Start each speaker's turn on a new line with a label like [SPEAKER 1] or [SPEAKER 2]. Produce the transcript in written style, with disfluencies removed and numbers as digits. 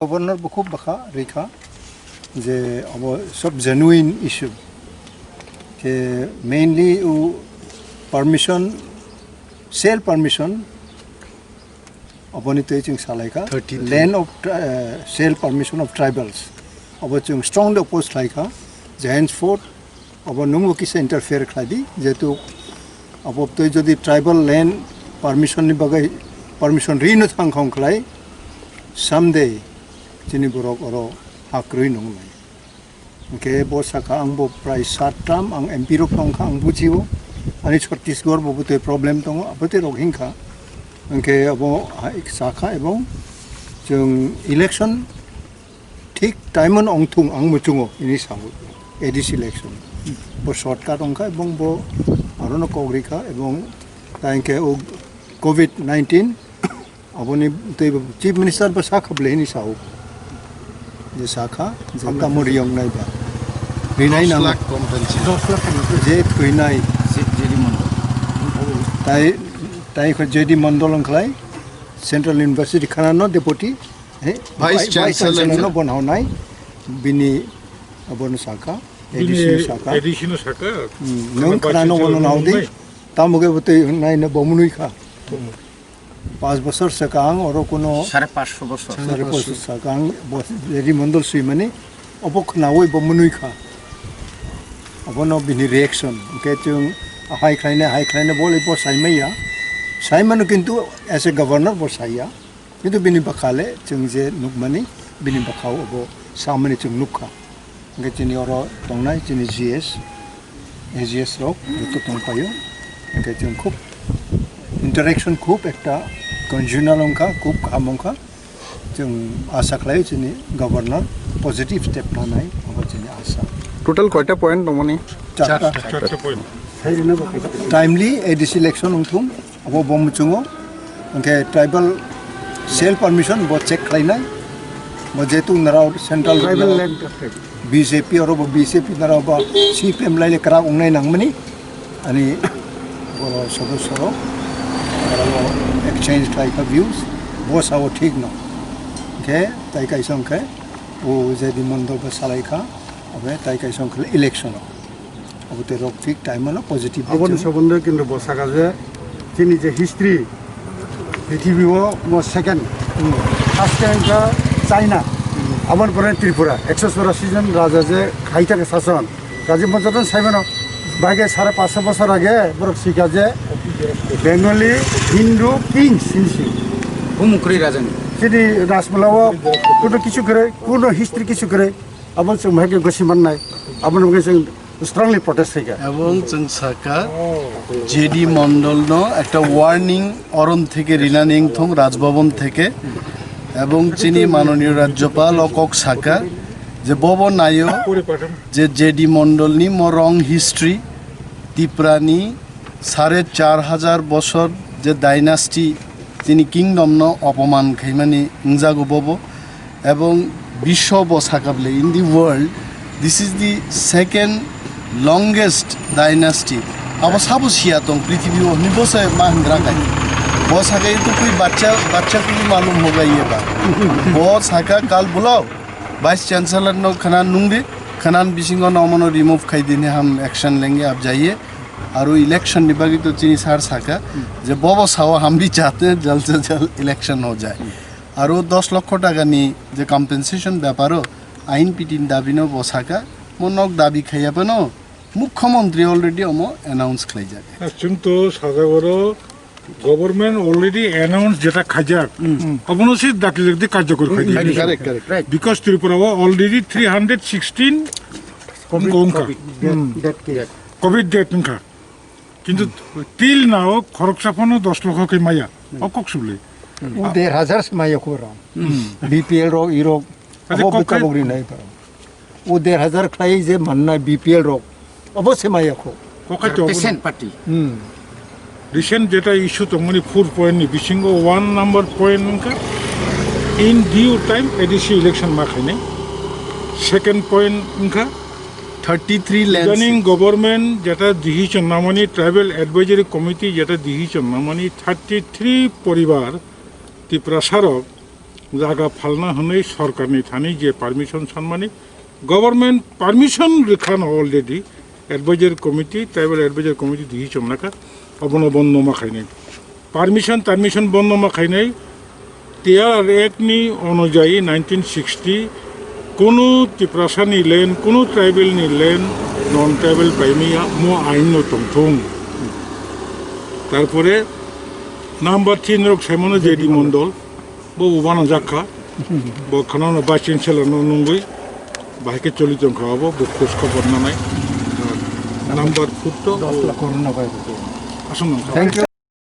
[SPEAKER 1] governor खूब बखा रेखा जे अब सब जेन्युइन इशू के मेनली परमिशन सेल परमिशन अपनी तो सालाइका land of sale permission of tribals अब जों स्ट्रंगली अपोज खालाइका जे हेंसफोर्थ अब नों किसे इंटरफेयर खालादी जेतु अब तो जदि ट्राइबल लैंड परमिशन नि बगै परमिशन रिनो थांखां खालाय someday जिनी बरक अरो हाक्रुइ नंगलाय के बसाखा आंबो प्राय 7 टार्म आं एमपी रो फंखा आं बुझियो अनि छत्तीसगढ़ बबुते प्रॉब्लेम दङ अबते रहिंखा के अब साखा एवं जों इलेक्शन ठीक टाइमन अंथुं आं मुचुङो इनि साबो एडिस इलेक्शन बो शॉर्टकाट अंखा एवं बो आरोनो कग्रिखा एवं तांके ओ कोविड-19 अबनि चीफ मिनिस्टर बसा खबले नि साउ जे साखा जंका मरियम नायबा रिनाय नाम 10 लाख जे थैनाय जेडी मंडल ताइ ख जेडी मंडल अंखलाय सेंट्रल यूनिवर्सिटी खानानो डेपुटी वाइस चांसलर न बनहावनाय बिनि अबन साखा एडिशनल साखा नों खानानो बनहावदि तामुगे बते नायनो बमुनुइखा 5 बছর सकांग और कोनो 550 বছর 550 सकांग जेडी मंडल सुइ माने अबखनावै बमुनुइखा अबनो बिनि रिएक्शन के जों हाइ खायने बोले बो साइमैया साइमानो किन्तु एज ए गवर्नर बो साइया किन्तु बिनि बखाले जों जे नुकमानि बिनि बखाव अबो सामने जों नुखा के जिनि और तंनाय जिनि एजीएस रो तो तंपायो के जों खूब इंटरेक्शन खूब एकटा कन्जुनाल अंखा खूब खामंखा जों आशा खालायो जोंनि गवर्नर पजिटिव स्टेप लानाय जोंनि आशा
[SPEAKER 2] टोटल कयटा पॉइंट दमनि
[SPEAKER 1] 4 पॉइंट टाइमली एडिस इलेक्शन उंथुम अब बमुचुङो ओके ट्राइबल सेल परमिशन बो चेक खालायनाय बो जेतु नराव सेंट्रल ट्राइबल लैंड बीजेपी और बीजेपी नराव बा सीपीएम लाइले करा उंनाय नांगमनि अनि बर सदस्यरो exchange type of views was our ठीक न के ताई का संख्या वो जेडी मंडल बसालाइखा अबे ताई का संख्या इलेक्शन अब ते रोक ठीक टाइम न पॉजिटिव
[SPEAKER 3] अबन सबंध केन्द्र बसाका जे जोंनि जे हिस्ट्री पृथ्वीआव मो सेकेंड फर्स्ट टाइम का चाइना अबन परे त्रिपुरा 184 जन राजा जे खाइता के शासन राजीव मजदन साइमनो बागे 550 বছর আগে বরক শিকা যে বেঙ্গলি হিন্দু কিংস সিনসি
[SPEAKER 2] হুমুকরি রাজানি
[SPEAKER 3] যদি রাসমলাও কোনো কিছু করে কোনো হিস্ট্রি কিছু করে আবার जों ভাগে গসি মাননাय আবার जों স্ট্রংলি প্রটেস্ট হইকা
[SPEAKER 4] এবং जों সাকা জেডি মন্ডল ন একটা ওয়ার্নিং অরণ থেকে রিনানিং থং রাজভবন থেকে এবং চিনি মাননীয় রাজ্যপাল অকক সাকা যে বব নায় যে জেডি মন্ডলনি মরং হিস্ট্রি তিপ্রানি 4,500 বছর যে ডাইনাস্টি যিনি কিংডম ন অপমান খাইমানি ইংজাগো বব এবং বিশ্ব বসাকাবলে in the world this is the second longest dynasty अब साबो सिया तो पृथ्वी में निबसे मांगरा का बसाका तो कोई बच्चा को भी मालूम होगा ये बात बसाका काल बुलाओ वाइस चांसलर नो खनान नुंगे खनान बिसिंग नो मनो रिमूव खाई देने हम एक्शन लेंगे आप जाइए और इलेक्शन निभागी तो चीनी सार साका जब बबो सावा हम भी चाहते हैं जल्द से जल्द इलेक्शन हो जाए और 10 लाख टाका नी जो कम्पेन्सेशन व्यापारो Inpt दाबी नो बसाका मनोक दाबी खाइया पनो मुख्यमंत्री ऑलरेडी हम अनाउंस खाई जाके
[SPEAKER 5] एक्चुअली तो साजागरो गवर्नमेंट ऑलरेडी अनाउंस जेटा खाजाक अबनोसि दाखि जगदि कार्यकर खाइ
[SPEAKER 3] correct
[SPEAKER 5] because Tripura already 316 covid death नखा किंतु टिल नाउ खरकसाफनो 10 लाख के माया अकक सुले
[SPEAKER 1] 1,500 से माया कोरा बीपीएल रो इरो अब बकबोरी नहीं पर वो 1,500 खाई जे मनना बीपीएल रो अब से माया को
[SPEAKER 5] पेशेंट पार्टी रिसेंट जेटा इशू तो मनी 4 पॉइंट नि बिसिंगो 1 नंबर पॉइंट का in due time ADC election मा खाने सेकंड पॉइंट का
[SPEAKER 4] 33 लैंड
[SPEAKER 5] रनिंग गवर्नमेंट जेटा डिसीजन नामनी ट्राइबल एडवाइजरी कमिटी जेटा डिसीजन नामनी 33 परिवार त्रिपुरा सारक জায়গা ফালনা হনেই সরকারনি থানি যে পারমিশন সানমানি গভর্নমেন্ট পারমিশন রেখানো already adviser committee tribal adviser committee দিয়েছে আপনাকে অবন বন্ধ মাখাই পারমিশন বন্ধ মাখাই নাই টিআর একনি অনুযায়ী 1960 কোনো টিপ্রাসানি ল্যান্ড কোনো ট্রাইবেলনি ল্যান্ড নন ট্রাইবেল পাইমিয়া মো আইন টংথং তারপরে নাম্বার 3 রোগ সাইমন জেডি মন্ডল বউ বানা জাখা ব খানানো ভাইস চ্যান্সেলর নঙ্গই বাইকে চলিত খাওয়াবো খোঁজ খবর না নাই নাম্বার 4 তো
[SPEAKER 3] করোনা ভাইরাস
[SPEAKER 5] আসুন
[SPEAKER 1] থ্যাংক ইউ